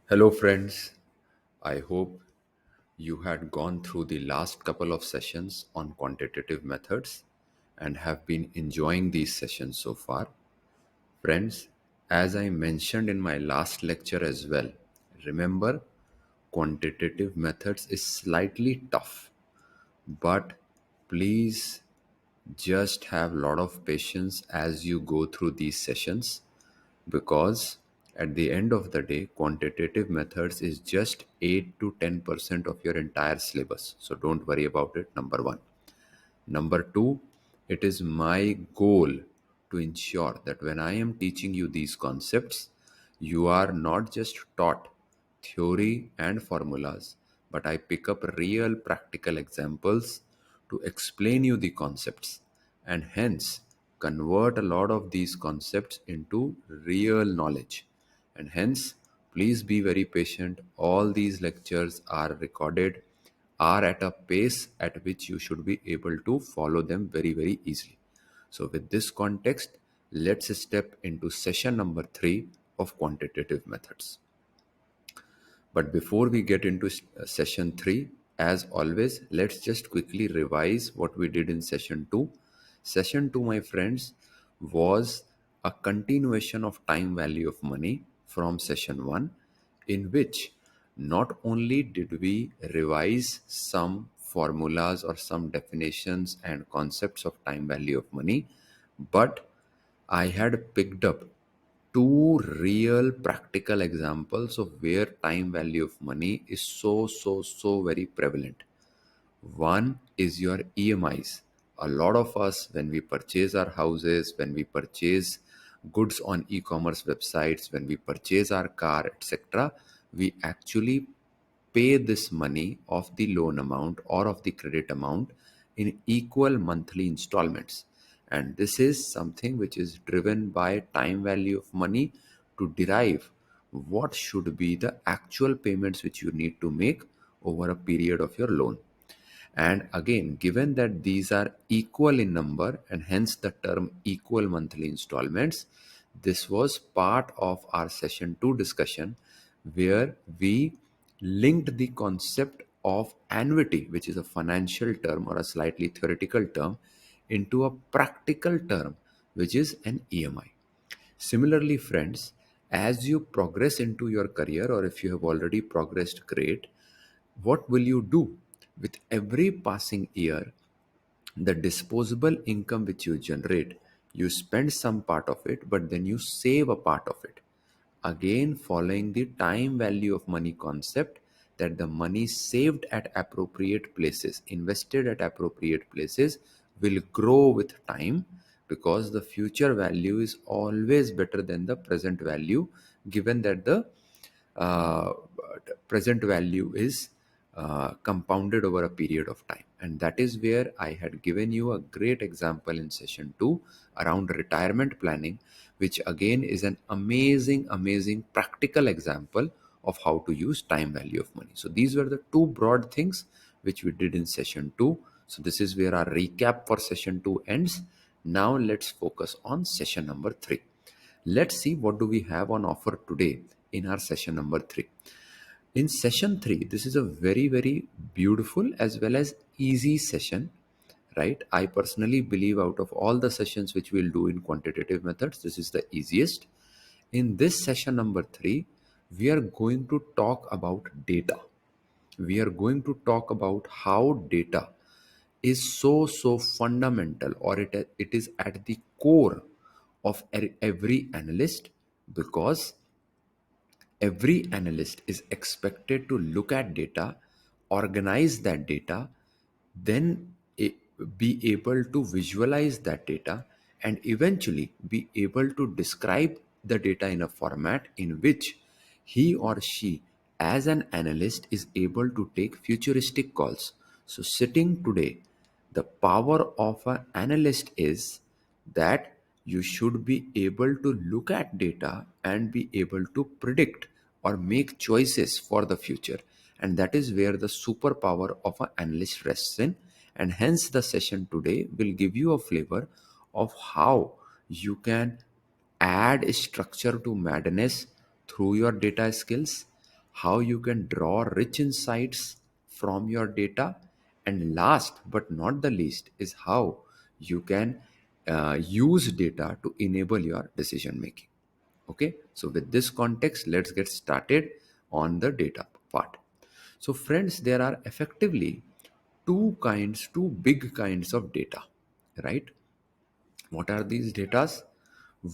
Hello, friends. I hope you had gone through the last couple of sessions on quantitative methods and have been enjoying these sessions so far. Friends, as I mentioned in my last lecture as well, remember quantitative methods is slightly tough, but please just have a lot of patience as you go through these sessions because at the end of the day quantitative methods is just 8 to 10% of your entire syllabus, so don't worry about it. Number 1. Number 2, it is my goal to ensure that when I am teaching you these concepts, you are not just taught theory and formulas, but I pick up real practical examples to explain you the concepts and hence convert a lot of these concepts into real knowledge. And hence, please be very patient. All these lectures are recorded, are at a pace at which you should be able to follow them very, very easily. So, with this context, let's step into session number 3 of quantitative methods. But before we get into session 3, as always, let's just quickly revise what we did in session 2. Session 2, my friends, was a continuation of time value of money from session 1, in which not only did we revise some formulas or some definitions and concepts of time value of money, but I had picked up two real practical examples of where time value of money is so very prevalent. One is your EMIs. A lot of us, when we purchase our houses, when we purchase goods on e-commerce websites, when we purchase our car, etc., we actually pay this money of the loan amount or of the credit amount in equal monthly installments. And this is something which is driven by time value of money to derive what should be the actual payments which you need to make over a period of your loan. And again, given that these are equal in number and hence the term equal monthly installments, this was part of our session 2 discussion where we linked the concept of annuity, which is a financial term or a slightly theoretical term, into a practical term, which is an EMI. Similarly, friends, as you progress into your career, or if you have already progressed, great, what will you do? With every passing year, the disposable income which you generate, you spend some part of it, but then you save a part of it. Again, following the time value of money concept, that the money saved at appropriate places, invested at appropriate places, will grow with time because the future value is always better than the present value, given that the uh, present value is compounded over a period of time. And that is where I had given you a great example in session 2 around retirement planning, which again is an amazing practical example of how to use time value of money. So these were the two broad things which we did in session 2. So this is where our recap for session 2 ends. Now let's focus on session number 3. Let's see what do we have on offer today in our session number 3. In session 3, this is a very beautiful as well as easy session, right? I personally believe out of all the sessions which we'll do in quantitative methods, this is the easiest. In this session number 3, we are going to talk about data. We are going to talk about how data is so fundamental, or it is at the core of every analyst, because every analyst is expected to look at data, organize that data, then be able to visualize that data, and eventually be able to describe the data in a format in which he or she, as an analyst, is able to take futuristic calls. So, sitting today, the power of an analyst is that you should be able to look at data and be able to predict or make choices for the future. And that is where the superpower of an analyst rests in. And hence, the session today will give you a flavor of how you can add structure to madness through your data skills, how you can draw rich insights from your data, and last but not the least is how you can use data to enable your decision making. Okay, so with this context, let's get started on the data part. So friends, there are effectively two big kinds of data, right? What are these datas?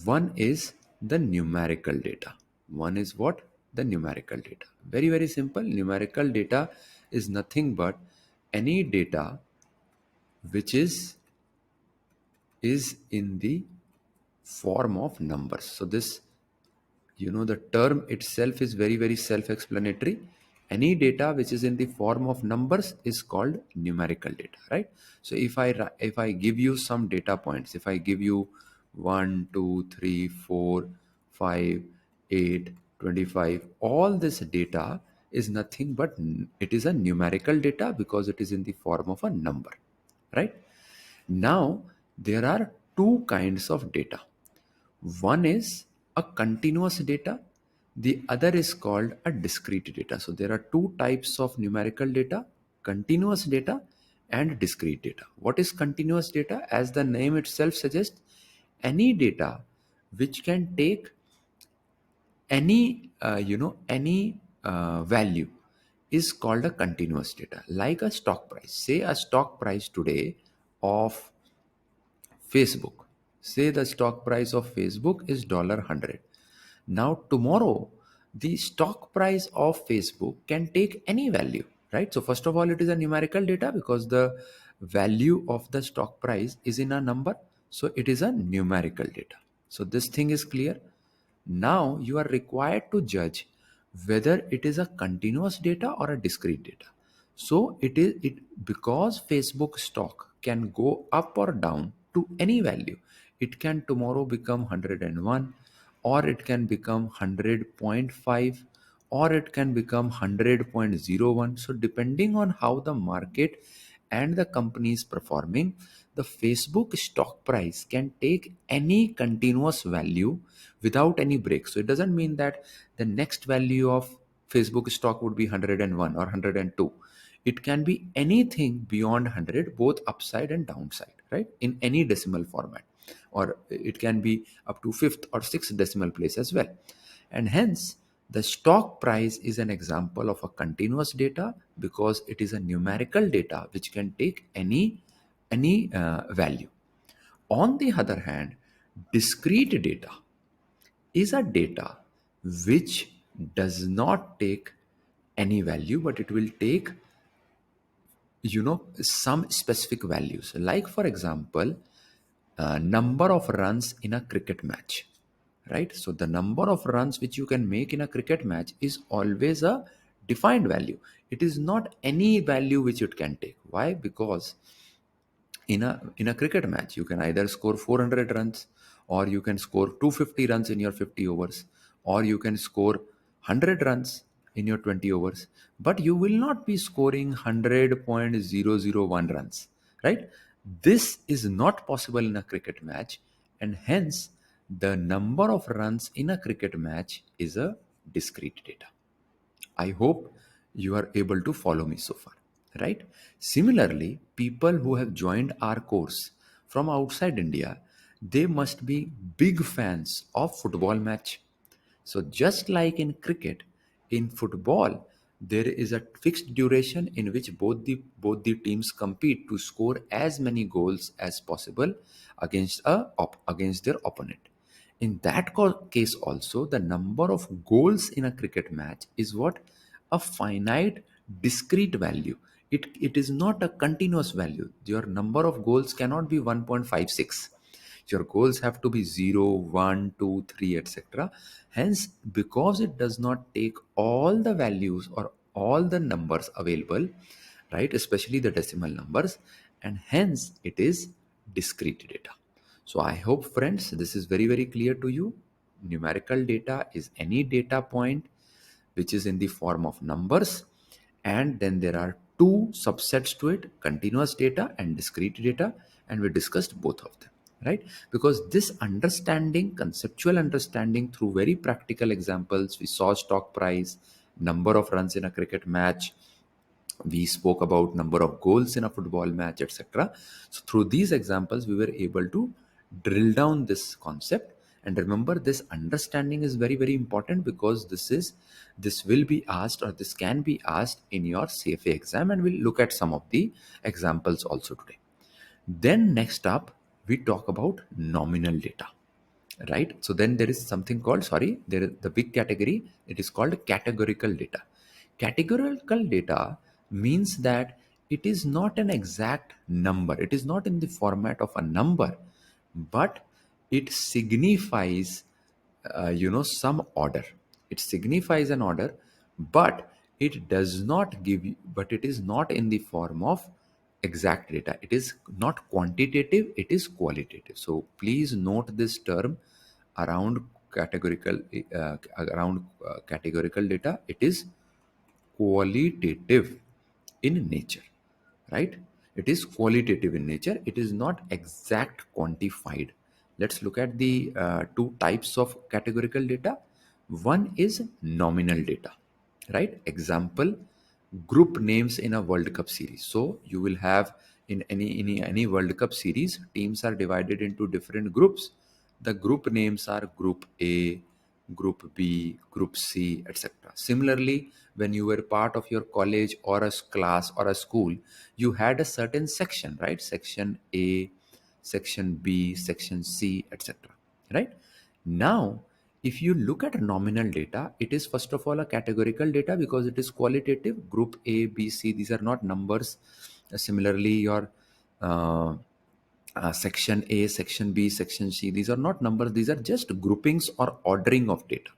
One is the numerical data. One is what? The numerical data. Very, very simple. Numerical data is nothing but any data which is in the form of numbers. So this, the term itself is very, very self-explanatory. Any data which is in the form of numbers is called numerical data, right? So if I give you some data points, if I give you 1 2 3 4 5 8 25, all this data is nothing but it is a numerical data because it is in the form of a number, right? Now there are two kinds of data. One is a continuous data, the other is called a discrete data. So there are two types of numerical data: continuous data and discrete data. What is continuous data? As the name itself suggests, any data which can take any value is called a continuous data. Like a stock price, say a stock price today of Facebook. Say the stock price of Facebook is $100. Now tomorrow, the stock price of Facebook can take any value, right? So first of all, it is a numerical data because the value of the stock price is in a number. So it is a numerical data. So this thing is clear. Now you are required to judge whether it is a continuous data or a discrete data. So it because Facebook stock can go up or down to any value. It can tomorrow become 101, or it can become 100.5, or it can become 100.01. So depending on how the market and the company is performing, the Facebook stock price can take any continuous value without any break. So it doesn't mean that the next value of Facebook stock would be 101 or 102. It can be anything beyond 100, both upside and downside, right? In any decimal format, or it can be up to fifth or sixth decimal place as well. And hence, the stock price is an example of a continuous data because it is a numerical data which can take any value. On the other hand, discrete data is a data which does not take any value, but it will take some specific values. Like for example, number of runs in a cricket match, right? So the number of runs which you can make in a cricket match is always a defined value. It is not any value which it can take. Why? Because in a cricket match you can either score 400 runs, or you can score 250 runs in your 50 overs, or you can score 100 runs in your 20 overs, but you will not be scoring 100.001 runs, right? This is not possible in a cricket match, and hence the number of runs in a cricket match is a discrete data. I hope you are able to follow me so far, right? Similarly, people who have joined our course from outside India, they must be big fans of football match. So just like in cricket, in football, there is a fixed duration in which both the teams compete to score as many goals as possible against their opponent. In that case also, the number of goals in a cricket match is what? A finite discrete value. It is not a continuous value. Your number of goals cannot be 1.56. Your goals have to be 0, 1, 2, 3, etc. Hence, because it does not take all the values or all the numbers available, right, especially the decimal numbers, and hence it is discrete data. So I hope friends this is very, very clear to you. Numerical data is any data point which is in the form of numbers, and then there are two subsets to it: continuous data and discrete data, and we discussed both of them, right? Because this understanding, conceptual understanding through very practical examples, we saw stock price, number of runs in a cricket match. We spoke about number of goals in a football match, etc. So through these examples, we were able to drill down this concept. And remember, this understanding is very, very important, because this will be asked, or this can be asked in your CFA exam, and we'll look at some of the examples also today. Then next up, we talk about nominal data, right? So then there is something called, sorry, there is the big category, it is called categorical data. Categorical data means that it is not an exact number, it is not in the format of a number, but it signifies some order. It signifies an order, but it does not give you, but it is not in the form of exact data. It is not quantitative, it is qualitative. So please note this term around categorical, categorical data. It is qualitative in nature, right? It is qualitative in nature, it is not exact quantified. Let's look at the two types of categorical data. One is nominal data, right? Example, group names in a World Cup series. So you will have in any World Cup series, teams are divided into different groups. The group names are Group A, Group B, Group C, etc. Similarly, when you were part of your college or a class or a school, you had a certain section, right? Section A, Section B, Section C, etc. Right? Now, if you look at nominal data, it is first of all a categorical data, because it is qualitative. Group A, B, C, these are not numbers. Similarly, your uh, section A, section B, section C, these are not numbers, these are just groupings or ordering of data.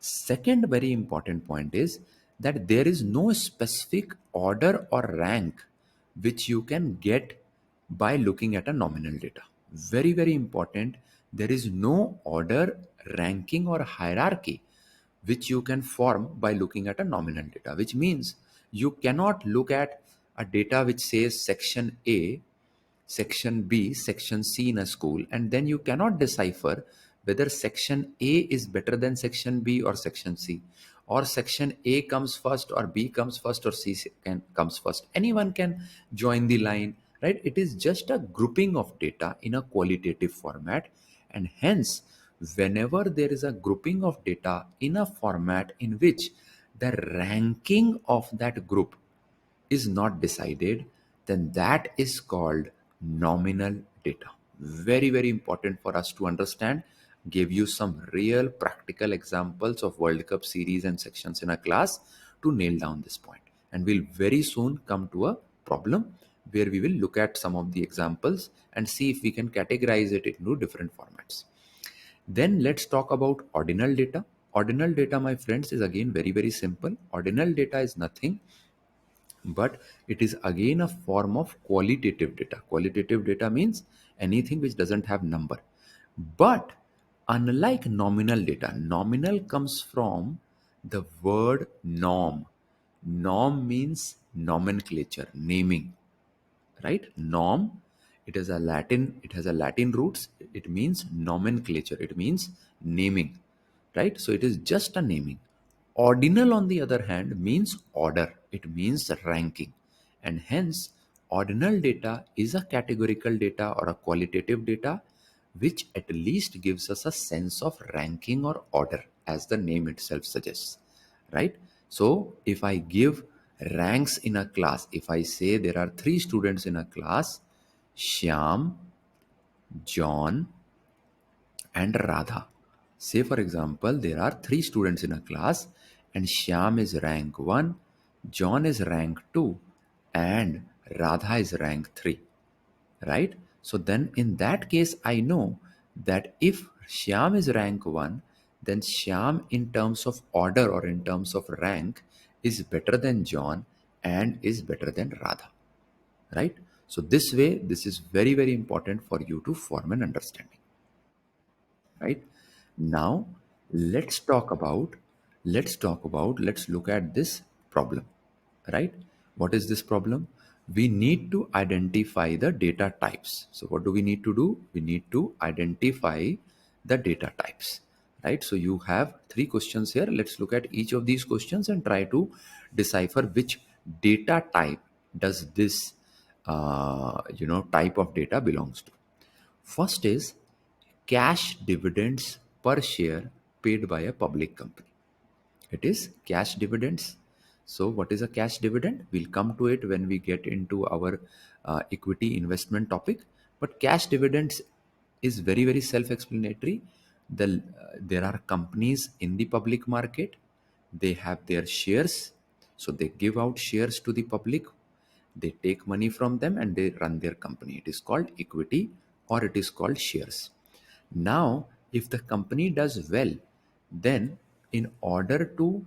Second very important point is that there is no specific order or rank which you can get by looking at a nominal data. Very, very important. There is no order, ranking, or hierarchy which you can form by looking at a nominal data, which means you cannot look at a data which says section A, section B, section C in a school, and then you cannot decipher whether section A is better than section B or section C, or section A comes first or B comes first or comes first. Anyone can join the line, right? It is just a grouping of data in a qualitative format, and hence whenever there is a grouping of data in a format in which the ranking of that group is not decided, then that is called nominal data. Very, very important for us to understand. Gave you some real practical examples of World Cup series and sections in a class to nail down this point. And we'll very soon come to a problem where we will look at some of the examples and see if we can categorize it into different formats. Then let's talk about ordinal data. Ordinal data, my friends, is again very, very simple. Ordinal data is nothing but it is again a form of qualitative data. Qualitative data means anything which doesn't have number. But unlike nominal data, nominal comes from the word norm. Norm means nomenclature, naming, right? Norm, it has a Latin roots. It means nomenclature, it means naming, right? So it is just a naming. Ordinal, on the other hand, means order, it means ranking, and hence ordinal data is a categorical data or a qualitative data which at least gives us a sense of ranking or order, as the name itself suggests, right? So if I give ranks in a class, if I say there are three students in a class, Shyam, John, and Radha. Say, for example, there are three students in a class, and Shyam is rank 1, John is rank 2, and Radha is rank 3, right? So then in that case, I know that if Shyam is rank 1, then Shyam in terms of order or in terms of rank is better than John and is better than Radha, right? So this way, this is very, very important for you to form an understanding, right? Now let's look at this problem, right? What is this problem? We need to identify the data types. So what do we need to do? We need to identify the data types, right? So you have three questions here. Let's look at each of these questions and try to decipher which data type does this type of data belongs to. First is cash dividends per share paid by a public company. It is cash dividends. So what is a cash dividend? We'll come to it when we get into our equity investment topic. But cash dividends is very, very self-explanatory. There are companies in the public market. They have their shares. So they give out shares to the public. They take money from them and they run their company. It is called equity or it is called shares. Now, if the company does well, then in order to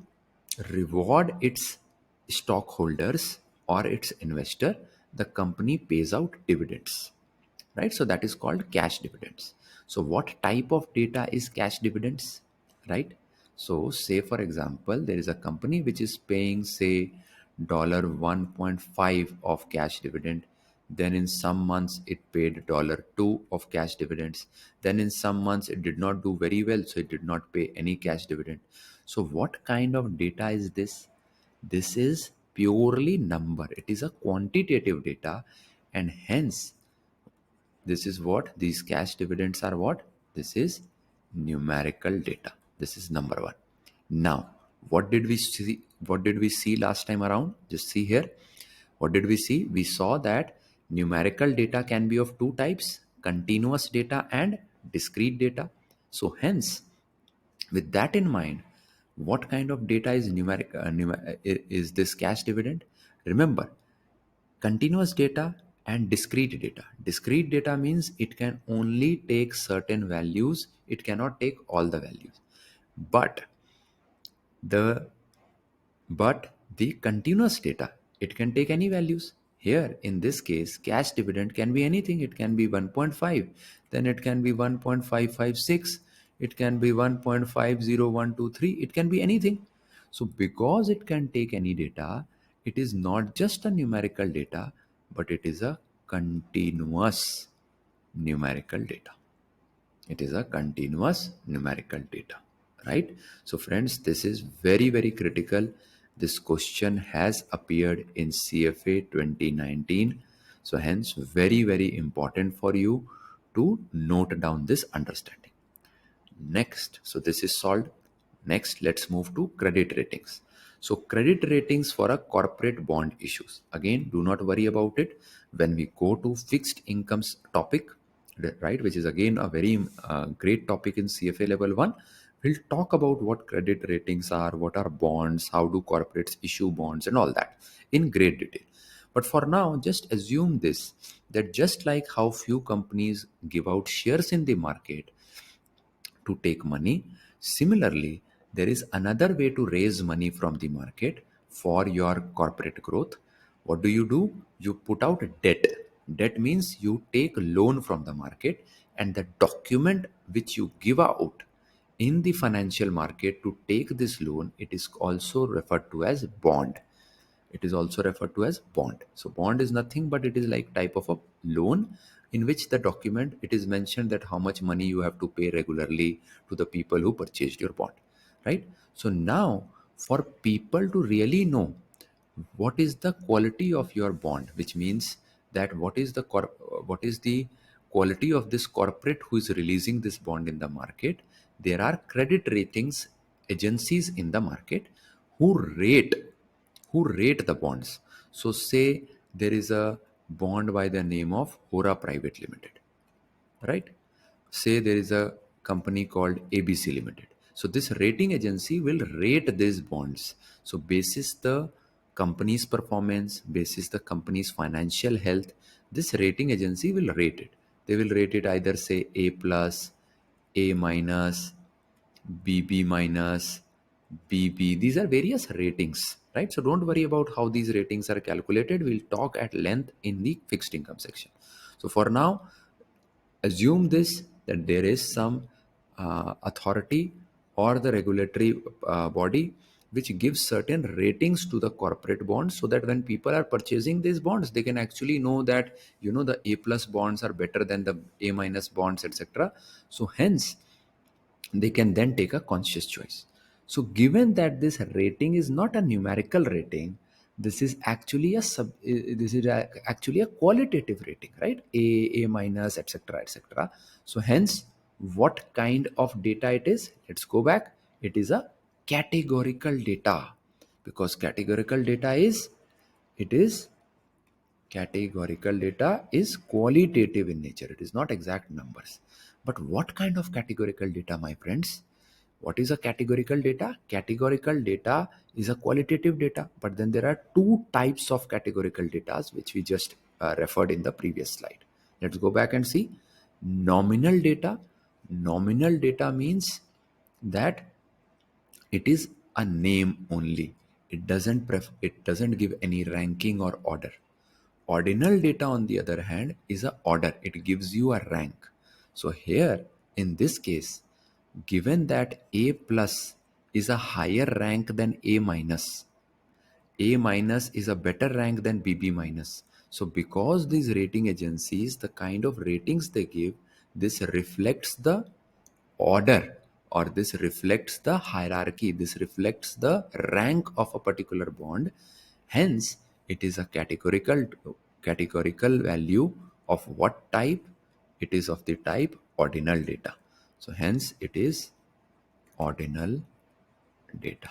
reward its stockholders or its investor, the company pays out dividends, right? So that is called cash dividends. So what type of data is cash dividends, right? So say for example, there is a company which is paying say dollar 1.5 of cash dividend. Then in some months it paid dollar 2 of cash dividends. Then in some months it did not do very well, so it did not pay any cash dividend. So what kind of data is this? This is purely number. It is a quantitative data, and hence this is what these cash dividends are. What this is? Numerical data. This is number one. Now what did we see last time around? Just see here. What did we see? We saw that numerical data can be of two types: continuous data and discrete data. So hence, with that in mind, what kind of data is is this cash dividend? Remember, continuous data and discrete data. Discrete data means it can only take certain values, it cannot take all the values. But the the continuous data, it can take any values. Here in this case, cash dividend can be anything. It can be 1.5, then it can be 1.556, it can be 1.50123, it can be anything. So because it can take any data, it is not just a numerical data, but it is a continuous numerical data. It is a continuous numerical data, right? So friends, this is very, very critical. This question has appeared in CFA 2019. So hence, very, very important for you to note down this understanding. Next, so this is solved. Next, let's move to credit ratings. So credit ratings for a corporate bond issues. Again, do not worry about it. When we go to fixed incomes topic, right, which is again a very great topic in CFA level 1, we'll talk about what credit ratings are, what are bonds, how do corporates issue bonds and all that in great detail. But for now, just assume this, that just like how few companies give out shares in the market to take money, similarly, there is another way to raise money from the market for your corporate growth. What do? You put out debt. Debt means you take loan from the market, and the document which you give out in the financial market to take this loan, it is also referred to as bond. It is also referred to as bond. So bond is nothing but it is like type of a loan in which the document it is mentioned that how much money you have to pay regularly to the people who purchased your bond, right? So now, for people to really know what is the quality of your bond, which means that what is the quality of this corporate who is releasing this bond in the market, there are credit ratings agencies in the market who rate the bonds. So say there is a bond by the name of Hora Private Limited, right? Say there is a company called ABC Limited. So this rating agency will rate these bonds. So basis the company's performance, basis the company's financial health, this rating agency will rate it. They will rate it either say A plus, A minus, BB minus, BB. These are various ratings, right? So don't worry about how these ratings are calculated. We'll talk at length in the fixed income section. So for now, assume this, that there is some authority or the regulatory body which gives certain ratings to the corporate bonds, so that when people are purchasing these bonds, they can actually know that the A plus bonds are better than the A minus bonds, etc. So hence, they can then take a conscious choice. So given that this rating is not a numerical rating, this is actually actually a qualitative rating, right? A minus, etc., etc. So hence, what kind of data it is? Let's go back. It is a categorical data, because categorical data is, it is categorical data is qualitative in nature. It is not exact numbers. But what kind of categorical data, my friends? What is a categorical data? Categorical data is a qualitative data, but then there are two types of categorical data which we just referred in the previous slide. Let's go back and see. Nominal data. Nominal data means that it is a name only. It doesn't give any ranking or order. Ordinal data, on the other hand, is a order. It gives you a rank. So here, in this case, given that A plus is a higher rank than A minus, A minus is a better rank than BB minus. So because these rating agencies, the kind of ratings they give, this reflects the order, or this reflects the hierarchy, this reflects the rank of a particular bond. Hence it is a categorical value of what type? It is of the type ordinal data. So hence it is ordinal data,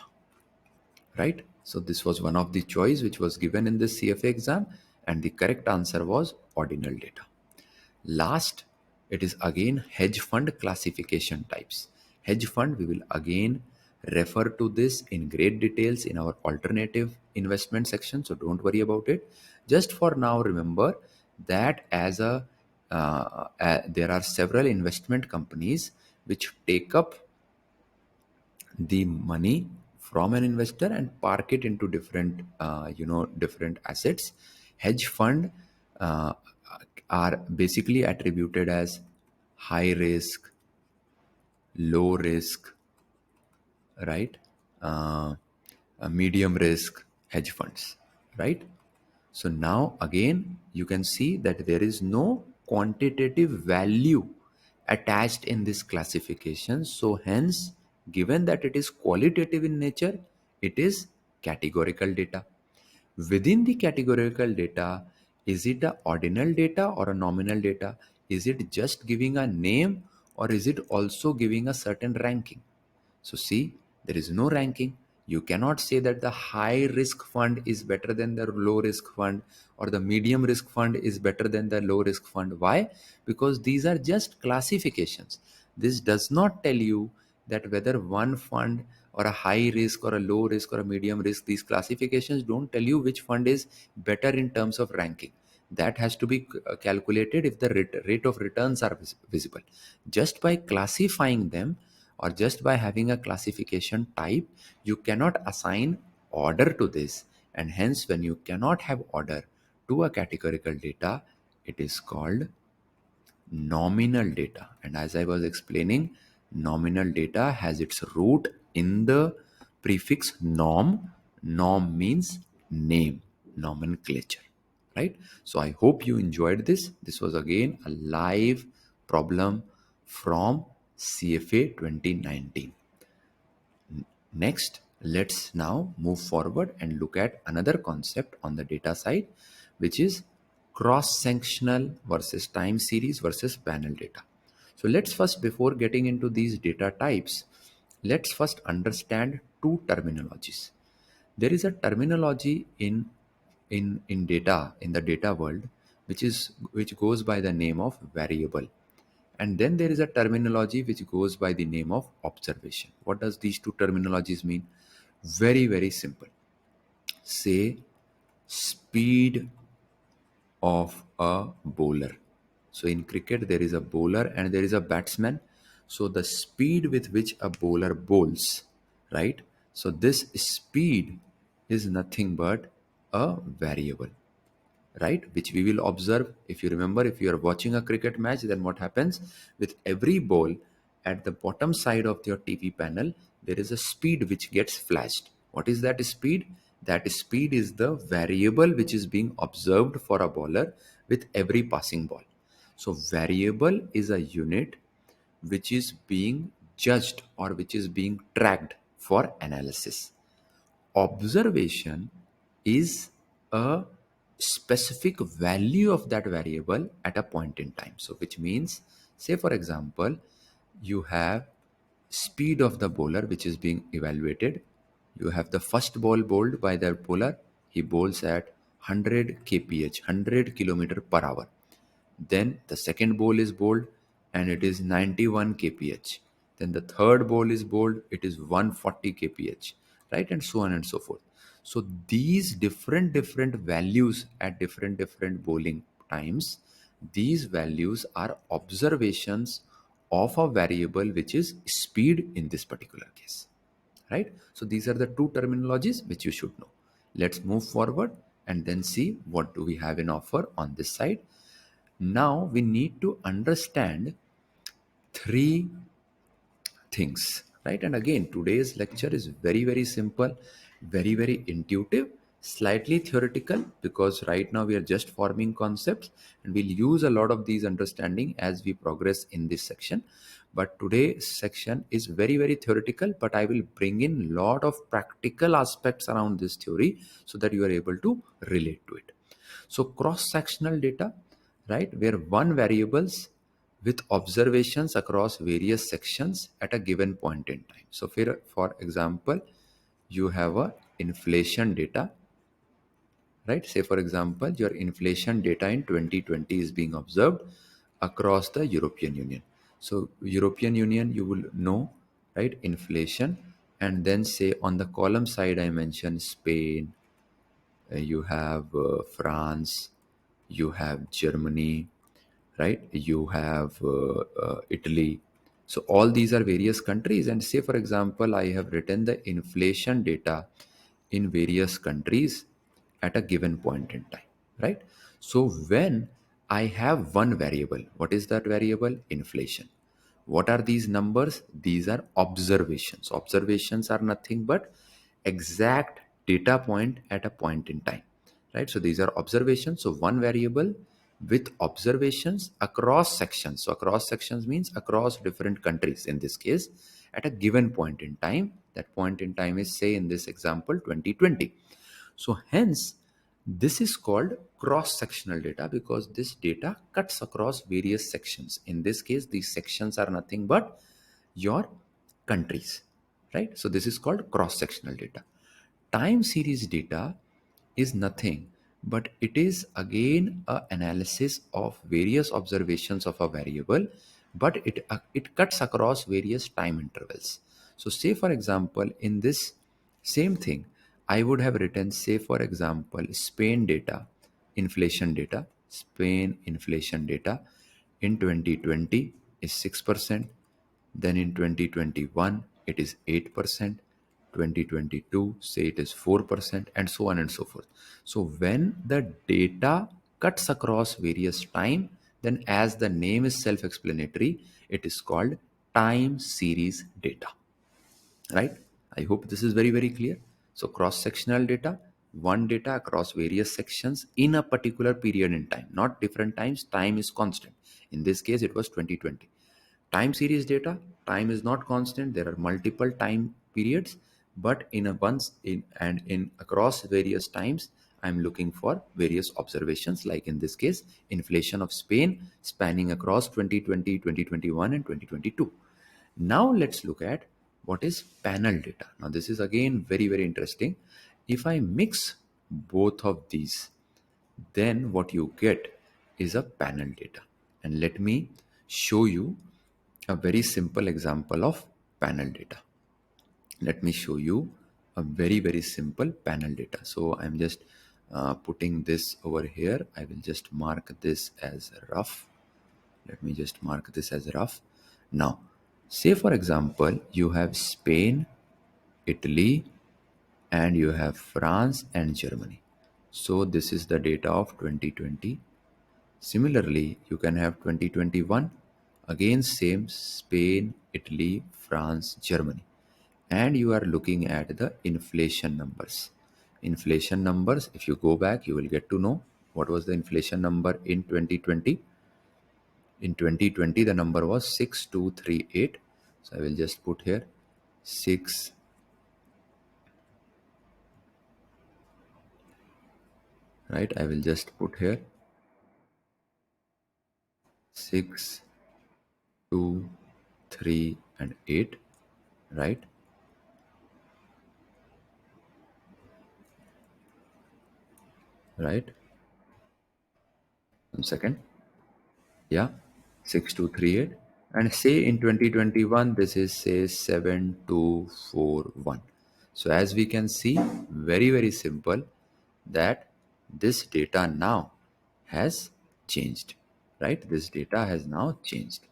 right? So this was one of the choice which was given in this CFA exam, and the correct answer was ordinal data. Last, it is again hedge fund classification types. Hedge fund, we will again refer to this in great details in our alternative investment section, so don't worry about it. Just for now, remember that there are several investment companies which take up the money from an investor and park it into different different assets. Hedge fund are basically attributed as high risk, low risk, right? uh, Medium risk hedge funds, right? So now again you can see that there is no quantitative value attached in this classification. So hence, given that it is qualitative in nature, it is categorical data. Within the categorical data, is it a ordinal data or a nominal data? Is it just giving a name, or is it also giving a certain ranking? So see, there is no ranking. You cannot say that the high risk fund is better than the low risk fund, or the medium risk fund is better than the low risk fund. Why? Because these are just classifications. This does not tell you that whether one fund or a high risk or a low risk or a medium risk, these classifications don't tell you which fund is better in terms of ranking. That has to be calculated if the rate of returns are visible. Just by classifying them, or just by having a classification type, you cannot assign order to this. And hence, when you cannot have order to a categorical data, it is called nominal data. And as I was explaining, nominal data has its root in the prefix nom. Nom means name, nomenclature, right? So I hope you enjoyed this. This was again a live problem from CFA 2019. Next, let's now move forward and look at another concept on the data side, which is cross-sectional versus time series versus panel data. So let's first, before getting into these data types, let's first understand two terminologies. There is a terminology in data, in the data world, which goes by the name of variable. And then there is a terminology which goes by the name of observation. What does these two terminologies mean? Very, very simple. Say speed of a bowler. So in cricket, there is a bowler and there is a batsman. So the speed with which a bowler bowls, right? So this speed is nothing but a variable, right? Which we will observe. If you remember, if you are watching a cricket match, then what happens with every ball? At the bottom side of your TV panel, there is a speed which gets flashed. What is that speed? That speed is the variable which is being observed for a bowler with every passing ball. So variable is a unit which is being judged or which is being tracked for analysis. Observation is a specific value of that variable at a point in time. So which means, say for example, you have speed of the bowler which is being evaluated. You have the first ball bowled by the bowler. He bowls at 100 kph, 100 kilometer per hour. Then the second ball is bowled and it is 91 kph. Then the third ball is bowled, it is 140 kph, right? And so on and so forth. So these different values at different bowling times, these values are observations of a variable which is speed in this particular case, right? So these are the two terminologies which you should know. Let's move forward and then see what do we have in offer on this side. Now we need to understand three things, right? And again, today's lecture is very simple, very intuitive, slightly theoretical, because right now we are just forming concepts and we'll use a lot of these understanding as we progress in this section. But today's section is very theoretical, but I will bring in lot of practical aspects around this theory so that you are able to relate to it. So cross-sectional data, right, where one variables with observations across various sections at a given point in time. So for example, you have a inflation data, right? Say for example, your inflation data in 2020 is being observed across the European Union. So European Union, you will know, right, inflation. And then say on the column side, I mentioned Spain, you have France, you have Germany, right? You have Italy. So all these are various countries. And say, for example, I have written the inflation data in various countries at a given point in time, right? So when I have one variable, what is that variable? Inflation. What are these numbers? These are observations. Observations are nothing but exact data point at a point in time, right? So these are observations. So one variable with observations across sections. So across sections means across different countries in this case at a given point in time. That point in time is, say in this example, 2020. So hence this is called cross-sectional data because this data cuts across various sections. In this case, these sections are nothing but your countries, right? So this is called cross-sectional data. Time series data is nothing but it is again a analysis of various observations of a variable, but it cuts across various time intervals. So say for example, in this same thing, I would have written, say for example, Spain data, inflation data. Spain inflation data in 2020 is 6%. Then in 2021, it is 8%. 2022, say it is 4%, and so on and so forth. So when the data cuts across various time, then as the name is self-explanatory, it is called time series data, right? I hope this is very clear. So cross-sectional data, one data across various sections in a particular period in time, not different times. Time is constant. In this case, it was 2020. Time series data, time is not constant. There are multiple time periods, but in a once in and in across various times, I'm looking for various observations, like in this case, inflation of Spain spanning across 2020, 2021, and 2022. Now let's look at what is panel data. Now this is again very interesting. If I mix both of these, then what you get is a panel data. And let me show you a very simple example of panel data. Let me show you a very simple panel data. So I'm just putting this over here. I will just mark this as rough. Let me just mark this as rough. Now, say for example, you have Spain, Italy, and you have France and Germany. So this is the data of 2020. Similarly, you can have 2021, again same Spain, Italy, France, Germany. And you are looking at the inflation numbers. Inflation numbers, if you go back, you will get to know what was the inflation number in 2020. In 2020, the number was 6238. So I will just put here 6, right? I will just put here 6, 2, 3, and 8, right? Right? 1 second. Yeah, 6238. And say in 2021, this is say 7241. So as we can see, very, very simple that this data now has changed, right? This data has now changed.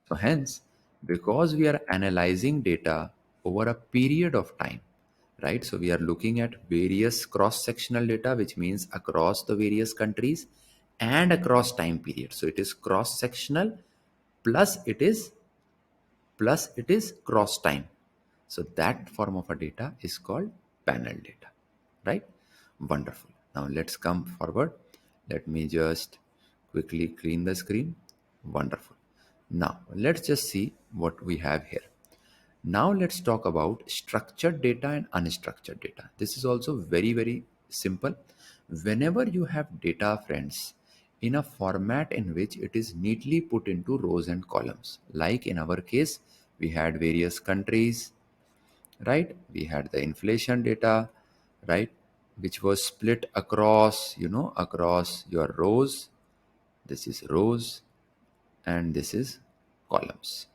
So hence, because we are analyzing data over a period of time, right? So we are looking at various cross-sectional data, which means across the various countries and across time periods. So it is cross-sectional plus it is cross time. So that form of a data is called panel data, right? Wonderful. Now let's come forward. Let me just quickly clean the screen. Wonderful. Now let's just see what we have here. Now let's talk about structured data and unstructured data. This is also very, very simple. Whenever you have data, friends, in a format in which it is neatly put into rows and columns, like in our case, we had various countries, right? We had the inflation data, right? Which was split across, across your rows. This is rows and this is columns,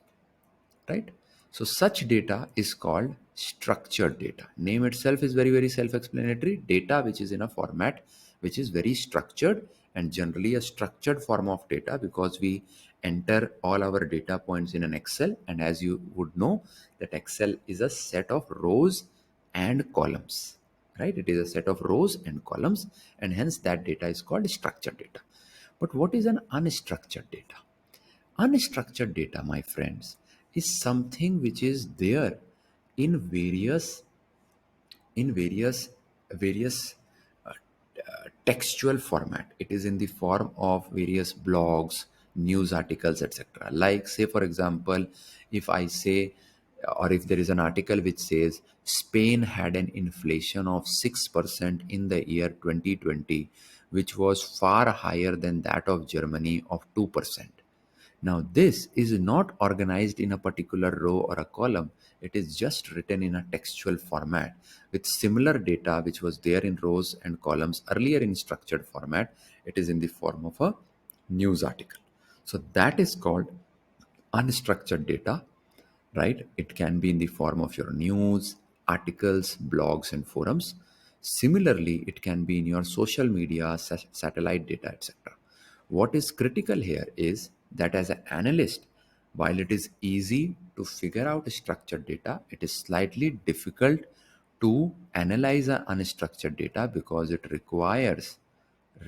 right? So such data is called structured data. Name itself is very, very self-explanatory. Data which is in a format which is very structured, and generally a structured form of data, because we enter all our data points in an Excel, and as you would know that Excel is a set of rows and columns, right? It is a set of rows and columns, and hence that data is called structured data. But what is an unstructured data? Unstructured data, my friends, is something which is there in various textual format. It is in the form of various blogs, news articles, etc. Like, say for example, if I say, or if there is an article which says Spain had an inflation of 6% in the year 2020, which was far higher than that of Germany of 2%. Now, this is not organized in a particular row or a column. It is just written in a textual format with similar data which was there in rows and columns earlier in structured format. It is in the form of a news article. So that is called unstructured data, right? It can be in the form of your news, articles, blogs, and forums. Similarly, it can be in your social media, satellite data, etc. What is critical here is that as an analyst, while it is easy to figure out structured data, it is slightly difficult to analyze unstructured data because it requires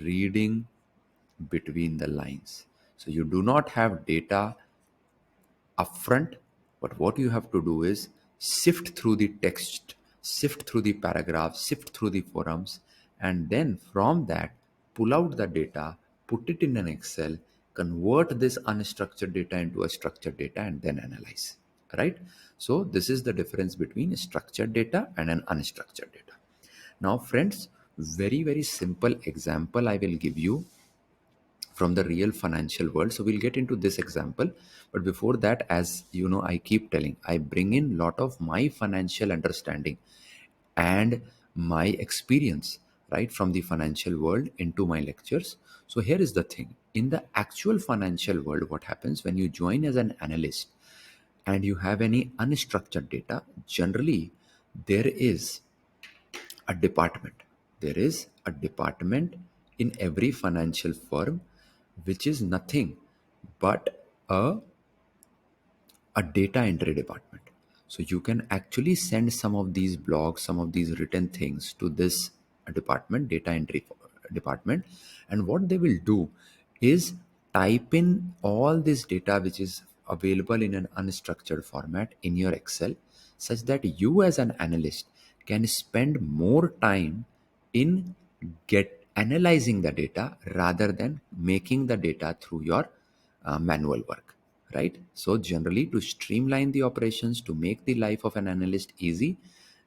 reading between the lines. So you do not have data upfront, but what you have to do is sift through the text, sift through the paragraphs, sift through the forums, and then from that pull out the data, put it in an Excel, convert this unstructured data into a structured data, and then analyze, right? So this is the difference between structured data and an unstructured data. Now friends, very, very simple example I will give you from the real financial world. So we'll get into this example, but before that, as you know, I keep telling, I bring in lot of my financial understanding and my experience, right, from the financial world into my lectures. So here is the thing: in the actual financial world, what happens when you join as an analyst and you have any unstructured data? Generally, there is a department. There is a department in every financial firm, which is nothing but a data entry department. So you can actually send some of these blogs, some of these written things to this department, data entry department. And what they will do is type in all this data which is available in an unstructured format in your Excel, such that you as an analyst can spend more time in get analyzing the data rather than making the data through your manual work, right? So generally, to streamline the operations, to make the life of an analyst easy,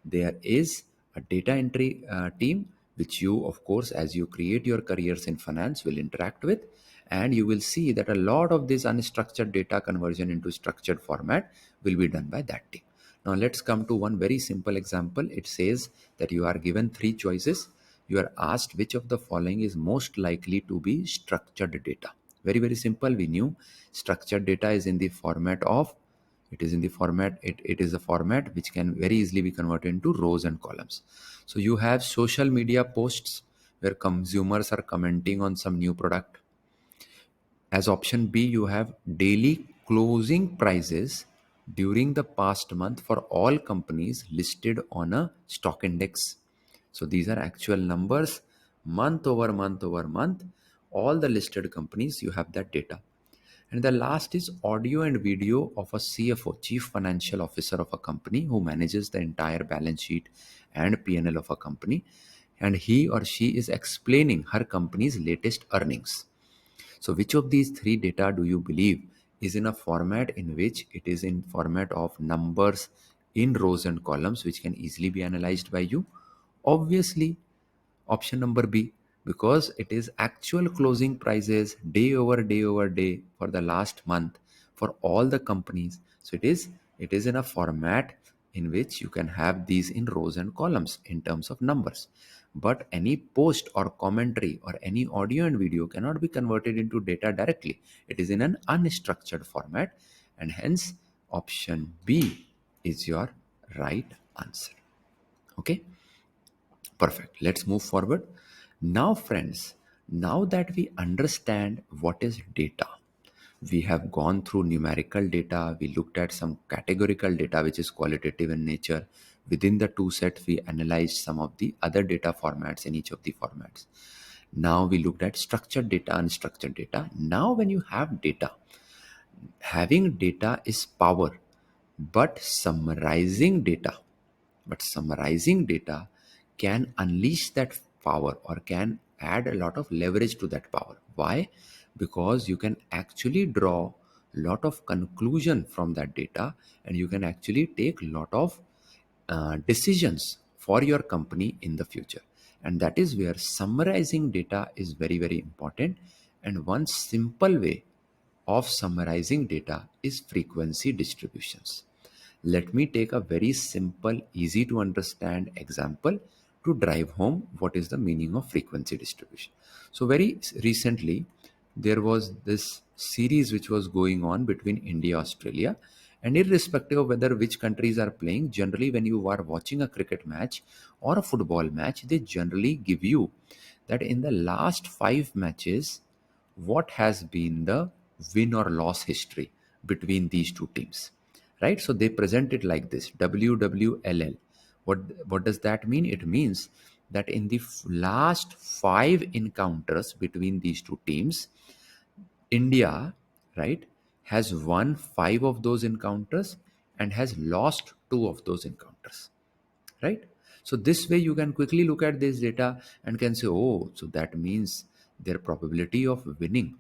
there is a data entry team, which you, of course, as you create your careers in finance, will interact with. And you will see that a lot of this unstructured data conversion into structured format will be done by that team. Now let's come to one very simple example. It says that you are given three choices. You are asked which of the following is most likely to be structured data. Very, very simple. We knew structured data is in the format of, it is a format which can very easily be converted into rows and columns. So you have social media posts where consumers are commenting on some new product. As option B, you have daily closing prices during the past month for all companies listed on a stock index. So these are actual numbers, month over month over month, all the listed companies, you have that data. And the last is audio and video of a CFO, Chief Financial Officer of a company, who manages the entire balance sheet and P&L of a company. And he or she is explaining her company's latest earnings. So which of these three data do you believe is in a format in which it is in format of numbers in rows and columns, which can easily be analyzed by you? Obviously, option number B, because it is actual closing prices day over day for the last month for all the companies. So it is in a format in which you can have these in rows and columns in terms of numbers. But any post or commentary or any audio and video cannot be converted into data directly. It is in an unstructured format, and hence option B is your right answer. Okay. Perfect. Let's move forward. Now, friends, now that we understand what is data, we have gone through numerical data, we looked at some categorical data, which is qualitative in nature. Within the two sets, we analyzed some of the other data formats in each of the formats. Now we looked at structured data, unstructured data. Now, when you have data, having data is power, but summarizing data can unleash that power or can add a lot of leverage to that power. Why? Because you can actually draw a lot of conclusion from that data, and you can actually take a lot of decisions for your company in the future. And that is where summarizing data is very, very important. And one simple way of summarizing data is frequency distributions. Let me take a very simple, easy to understand example to drive home what is the meaning of frequency distribution. So very recently, there was this series which was going on between India, Australia, and irrespective of whether which countries are playing, generally when you are watching a cricket match or a football match, they generally give you that in the last 5 matches, what has been the win or loss history between these two teams, right? So they present it like this: WWLL. What does that mean? It means that in the last 5 encounters between these two teams, India, right, has won 5 of those encounters and has lost 2 of those encounters, right? So this way you can quickly look at this data and can say, oh, so that means their probability of winning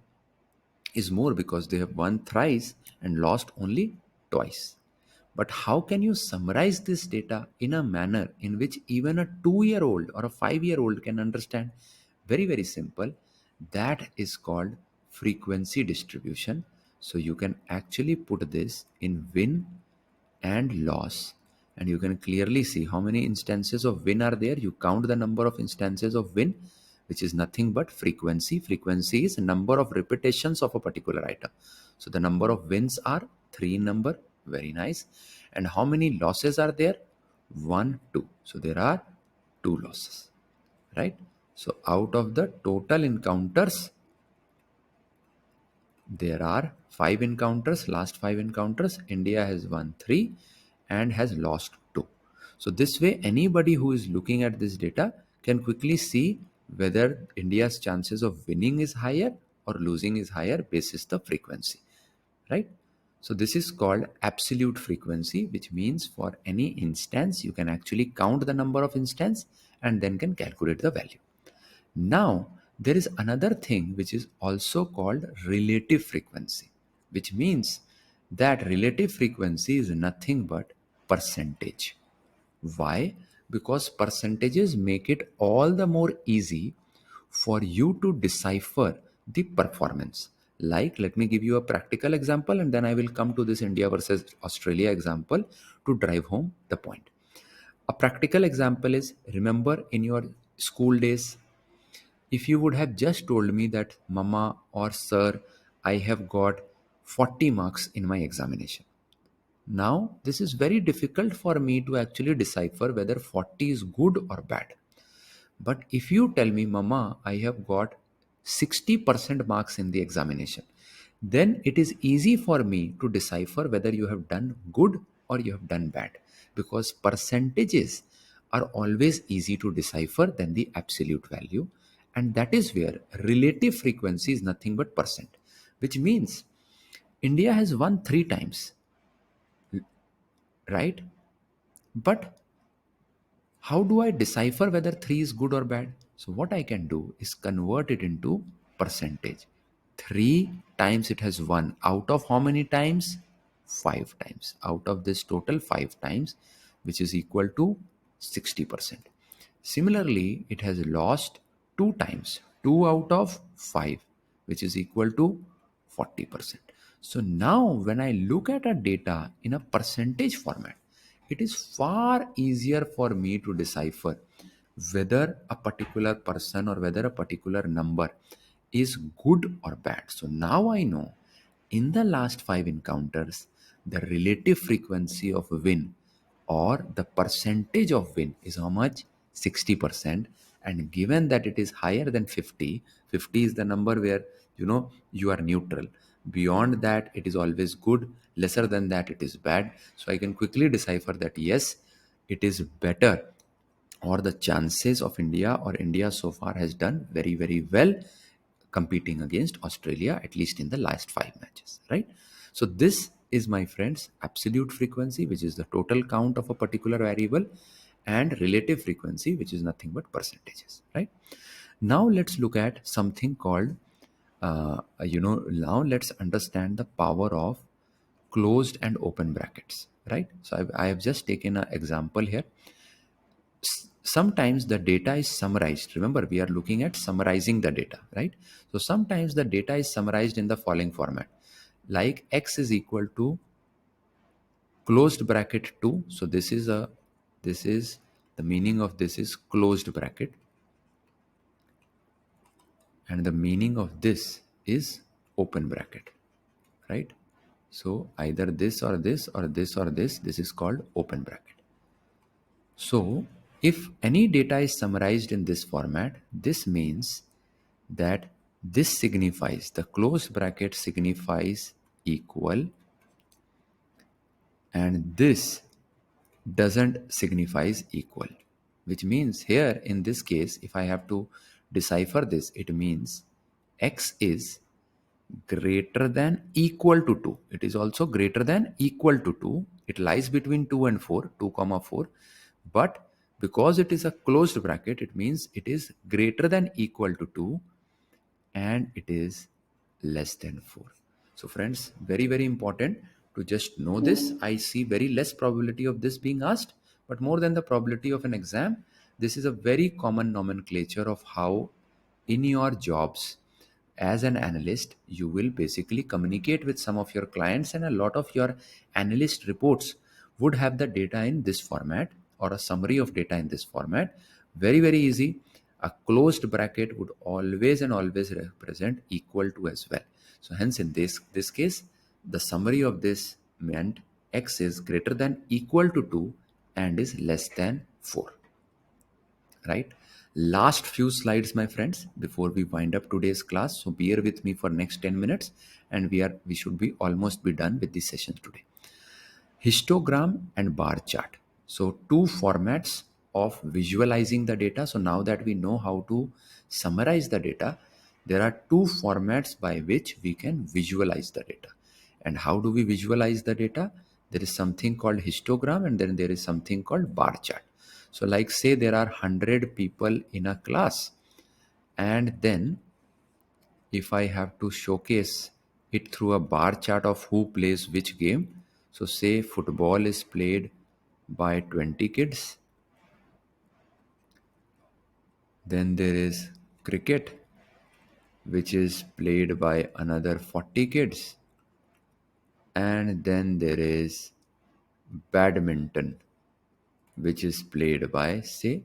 is more because they have won thrice and lost only twice. But how can you summarize this data in a manner in which even a 2-year-old or a 5-year-old can understand? Very, very simple. That is called frequency distribution. So you can actually put this in win and loss, and you can clearly see how many instances of win are there. You count the number of instances of win, which is nothing but frequency is number of repetitions of a particular item. So the number of wins are 3 in number. Very nice. And how many losses are there? 1, 2. So there are 2 losses, right? So out of the total encounters, there are 5 encounters, last 5 encounters, India has won 3 and has lost 2. So this way, anybody who is looking at this data can quickly see whether India's chances of winning is higher or losing is higher basis the frequency, right? So this is called absolute frequency, which means for any instance, you can actually count the number of instances and then can calculate the value. Now, there is another thing which is also called relative frequency, which means that relative frequency is nothing but percentage. Why? Because percentages make it all the more easy for you to decipher the performance. Like, let me give you a practical example and then I will come to this India versus Australia example to drive home the point. A practical example is, remember in your school days, if you would have just told me that, Mama or Sir, I have got 40 marks in my examination. Now, this is very difficult for me to actually decipher whether 40 is good or bad. But if you tell me, Mama, I have got 60% marks in the examination, then it is easy for me to decipher whether you have done good or you have done bad. Because percentages are always easy to decipher than the absolute value. And that is where relative frequency is nothing but percent, which means India has won 3 times, right? But how do I decipher whether 3 is good or bad? So what I can do is convert it into percentage. 3 times it has won. Out of how many times? 5 times. Out of this total 5 times, which is equal to 60%. Similarly, it has lost 2 times. 2 out of 5, which is equal to 40%. So now when I look at a data in a percentage format, it is far easier for me to decipher whether a particular person or whether a particular number is good or bad. So now I know in the last 5 encounters, the relative frequency of win or the percentage of win is how much? 60%. And given that it is higher than 50, 50 is the number where you are neutral. Beyond that, it is always good. Lesser than that, it is bad. So I can quickly decipher that yes, it is better, or the chances of India or India so far has done very, very well competing against Australia, at least in the last 5 matches, right? So this is, my friends, absolute frequency, which is the total count of a particular variable, and relative frequency, which is nothing but percentages, right? Now let's look at something called, now let's understand the power of closed and open brackets, right? So I have just taken an example here. Sometimes the data is summarized. Remember, we are looking at summarizing the data, right? So sometimes the data is summarized in the following format, like x is equal to closed bracket 2. So this is the meaning of this is closed bracket, and the meaning of this is open bracket, right? So either this or this or this or this is called open bracket. So if any data is summarized in this format, this means that this signifies, the closed bracket signifies equal, and this doesn't signifies equal, which means here in this case, if I have to decipher this, it means x is greater than equal to 2. It is also greater than equal to 2. It lies between 2 and 4, 2 comma 4. But because it is a closed bracket, it means it is greater than equal to 2 and it is less than 4. So friends, very, very important to just know this. I see very less probability of this being asked, but more than the probability of an exam, this is a very common nomenclature of how in your jobs as an analyst, you will basically communicate with some of your clients, and a lot of your analyst reports would have the data in this format or a summary of data in this format. Very, very easy. A closed bracket would always and always represent equal to as well. So hence in this case, the summary of this meant x is greater than equal to 2 and is less than 4, right? Last few slides, my friends, before we wind up today's class. So bear with me for next 10 minutes and we should be almost be done with this session today. Histogram and bar chart. So two formats of visualizing the data. So now that we know how to summarize the data, there are two formats by which we can visualize the data. And how do we visualize the data? There is something called histogram and then there is something called bar chart. So like say there are 100 people in a class, and then if I have to showcase it through a bar chart of who plays which game. So say football is played by 20 kids, then there is cricket which is played by another 40 kids, and then there is badminton which is played by say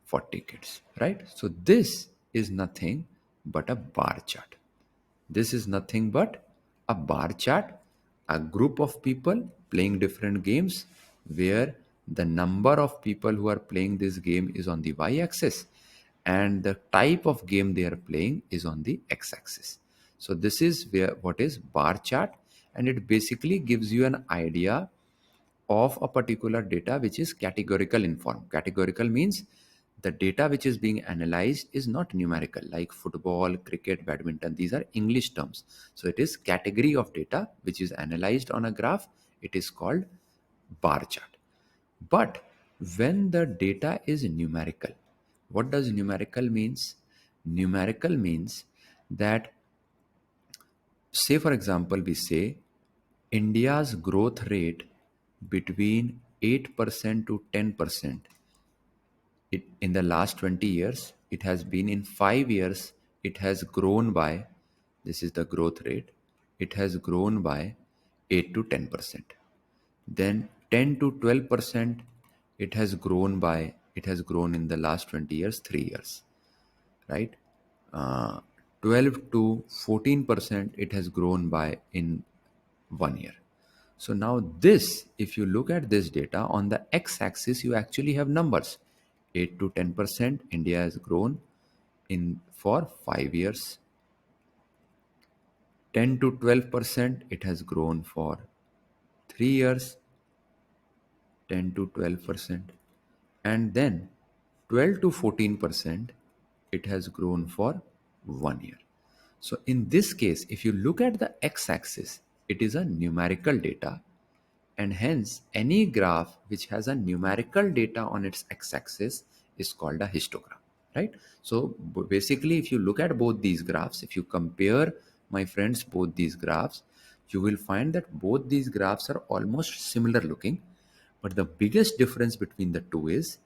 40 kids, right? So this is nothing but a bar chart. This is nothing but a bar chart, a group of people playing different games where the number of people who are playing this game is on the y-axis and the type of game they are playing is on the x-axis. So this is where what is bar chart, and it basically gives you an idea of a particular data which is categorical in form. Categorical means the data which is being analyzed is not numerical, like football, cricket, badminton. These are English terms. So it is category of data which is analyzed on a graph. It is called bar chart. But when the data is numerical, what does numerical means? Numerical means that, say for example, we say India's growth rate between 8% to 10%. In the last 20 years, it has been in 5 years, it has grown by, this is the growth rate, it has grown by 8 to 10%. Then 10 to 12%, it has grown in the last 20 years, 3 years, right? 12 to 14%, it has grown by in 1 year. So now this, if you look at this data on the x-axis, you actually have numbers. 8 to 10%, India has grown in for 5 years. 10 to 12%, it has grown for 3 years. 10 to 12%. And then 12 to 14%, it has grown for 1 year. So in this case, if you look at the x-axis, it is a numerical data, and hence any graph which has a numerical data on its x-axis is called a histogram, right? So basically, if you look at both these graphs, if you compare, my friends, both these graphs, you will find that both these graphs are almost similar looking, but the biggest difference between the two is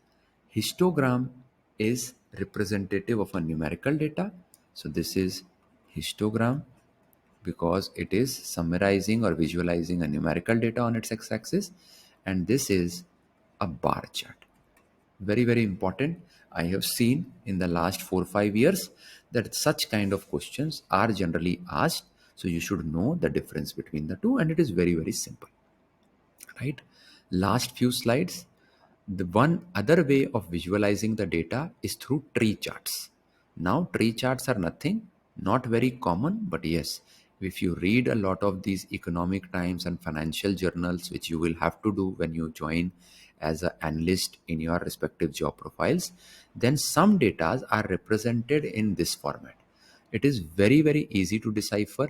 histogram is representative of a numerical data. So this is histogram because it is summarizing or visualizing a numerical data on its x-axis, and this is a bar chart. Very, very important. I have seen in the last 4 or 5 years that such kind of questions are generally asked, so you should know the difference between the two, and it is very, very simple, right? Last few slides. The one other way of visualizing the data is through tree charts. Now, tree charts are nothing, not very common, but yes, if you read a lot of these economic times and financial journals, which you will have to do when you join as an analyst in your respective job profiles, then some data are represented in this format. It is very, very easy to decipher.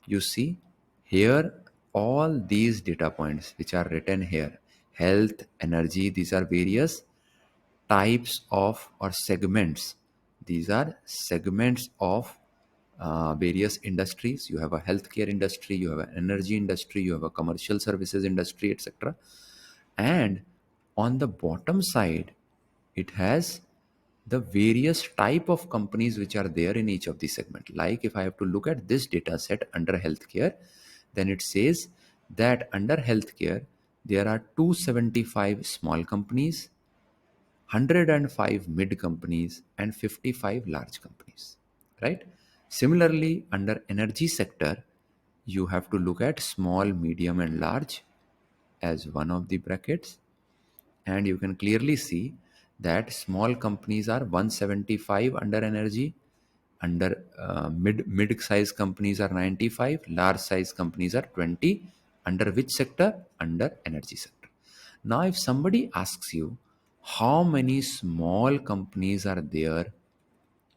You see here all these data points which are written here: health, energy, these are various types of or segments. These are segments of various industries. You have a healthcare industry, you have an energy industry, you have a commercial services industry, etc. And on the bottom side, it has the various type of companies which are there in each of the segment. Like if I have to look at this data set under healthcare, then it says that under healthcare there are 275 small companies, 105 mid companies, and 55 large companies, right? Similarly, under energy sector, you have to look at small, medium, and large as one of the brackets, and you can clearly see that small companies are 175 under energy, under mid size companies are 95, large size companies are 20. Under which sector? Under energy sector. Now if somebody asks you how many small companies are there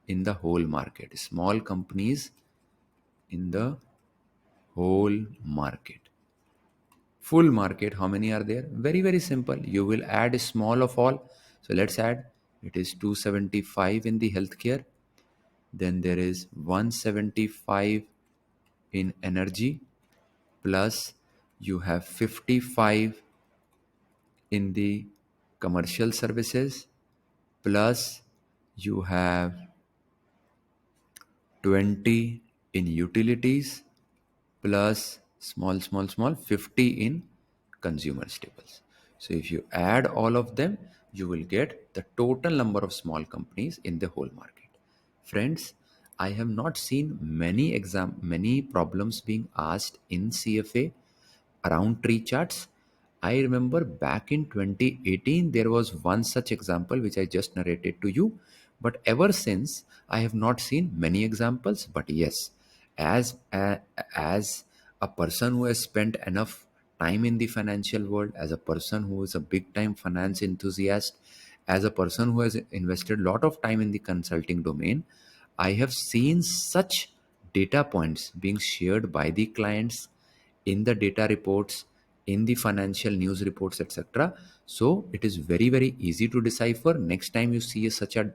in the whole market, small companies in the whole market, full market, how many are there? Very, very simple. You will add small of all. So let's add, it is 275 in the healthcare, then there is 175 in energy, plus you have 55 in the commercial services, plus you have 20 in utilities, plus small 50 in consumer staples. So if you add all of them, you will get the total number of small companies in the whole market. Friends, I have not seen many problems being asked in CFA around tree charts. I remember back in 2018, there was one such example which I just narrated to you. But ever since, I have not seen many examples. But yes, as a person who has spent enough time in the financial world, as a person who is a big time finance enthusiast, as a person who has invested a lot of time in the consulting domain, I have seen such data points being shared by the clients in the data reports, in the financial news reports, etc. So it is very easy to decipher. Next time you see such a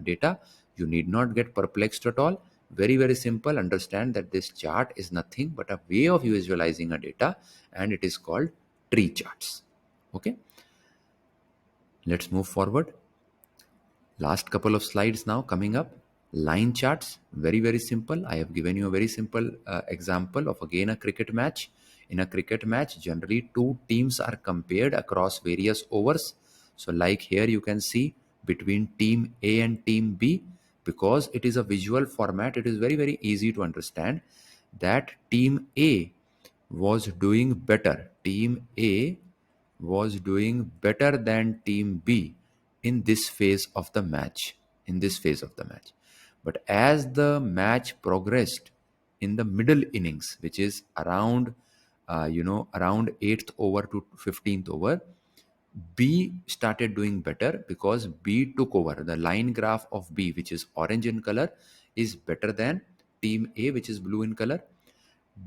data, you need not get perplexed at all. Very simple. Understand that this chart is nothing but a way of visualizing a data, and it is called tree charts. Okay, let's move forward. Last couple of slides now coming up. Line charts, very simple. I have given you a very simple example of again a cricket match. In a cricket match, generally two teams are compared across various overs. So like here you can see between team A and team B, because it is a visual format, it is very easy to understand that team A was doing better. Team A was doing better than team B in this phase of the match. In this phase of the match. But as the match progressed in the middle innings, which is around, around 8th over to 15th over, B started doing better because B took over. The line graph of B, which is orange in color, is better than team A, which is blue in color.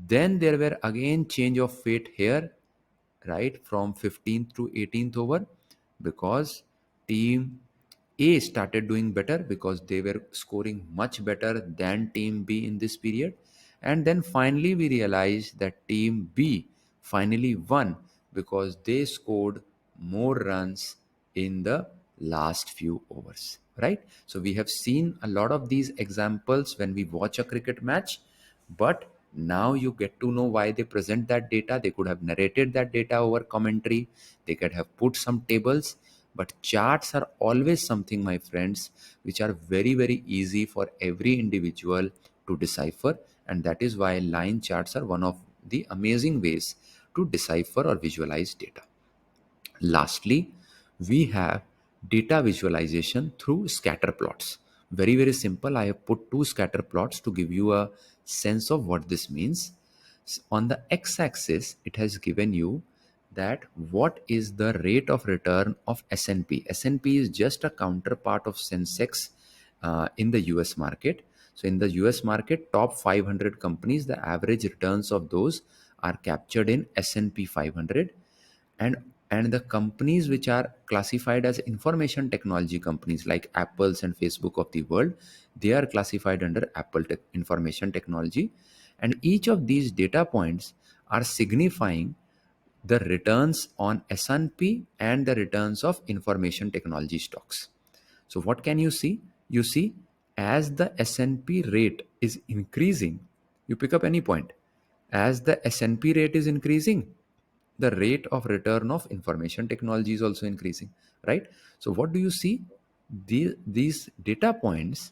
Then there were again change of fate here, right, from 15th to 18th over, because team A started doing better because they were scoring much better than team B in this period. And then finally we realized that team B finally won because they scored more runs in the last few overs, right? So we have seen a lot of these examples when we watch a cricket match, but now you get to know why they present that data. They could have narrated that data over commentary, they could have put some tables, but charts are always something, my friends, which are very easy for every individual to decipher. And that is why line charts are one of the amazing ways to decipher or visualize data. Lastly, we have data visualization through scatter plots. Very simple. I have put two scatter plots to give you a sense of what this means. On the x-axis, it has given you that what is the rate of return of S&P. S&P is just a counterpart of Sensex in the US market. So in the US market, top 500 companies, the average returns of those are captured in S&P 500. And the companies which are classified as information technology companies like Apples and Facebook of the world, they are classified under information technology. And each of these data points are signifying the returns on S&P and the returns of information technology stocks. So what can you see? You see, as the S&P rate is increasing, you pick up any point. As the S&P rate is increasing, the rate of return of information technology is also increasing, right? So what do you see? These data points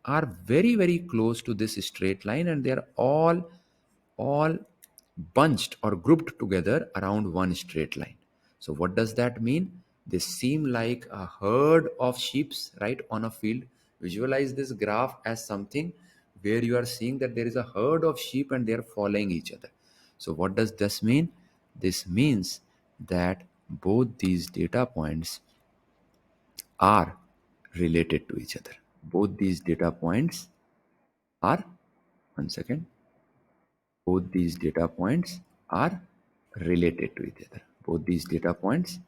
are very close to this straight line, and they are all bunched or grouped together around one straight line. So what does that mean? They seem like a herd of sheep, right, on a field. Visualize this graph as something where you are seeing that there is a herd of sheep and they are following each other. So what does this mean? This means that both these data points are related to each other. Both these data points are, one second, both these data points are related to each other. Both these data points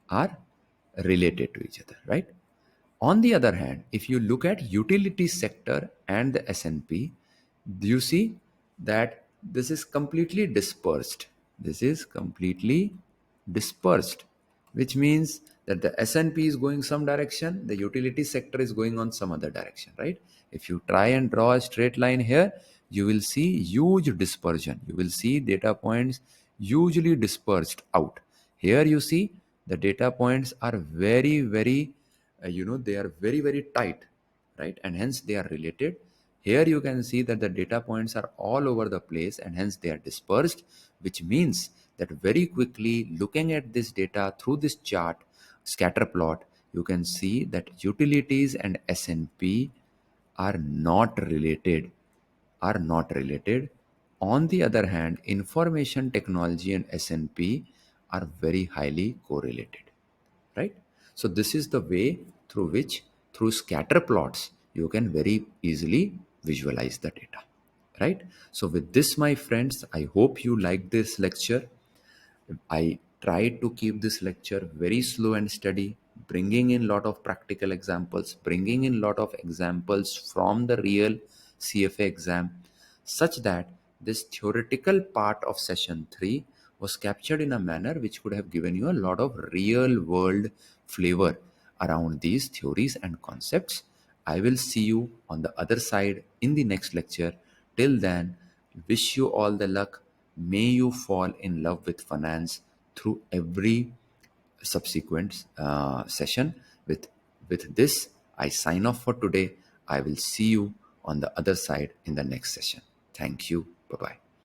are related to each other, right? On the other hand, if you look at utility sector and the S&P, you see that this is completely dispersed. This is completely dispersed, which means that the S&P is going some direction, the utility sector is going on some other direction, right? If you try and draw a straight line here, you will see huge dispersion. You will see data points hugely dispersed out. Here you see the data points are very, very, they are very, very tight, right? And hence they are related. Here you can see that the data points are all over the place and hence they are dispersed, which means that very quickly looking at this data through this chart, scatter plot, you can see that utilities and S&P are not related, are not related. On the other hand, information technology and S&P are very highly correlated, right? So this is the way through which, through scatter plots, you can very easily visualize the data, right? So with this, my friends, I hope you like this lecture. I tried to keep this lecture very slow and steady, bringing in lot of practical examples, bringing in lot of examples from the real CFA exam, such that this theoretical part of session 3 was captured in a manner which could have given you a lot of real world flavor around these theories and concepts. I will see you on the other side in the next lecture. Till then, wish you all the luck. May you fall in love with finance through every subsequent session. With this, I sign off for today. I will see you on the other side in the next session. Thank you. Bye bye.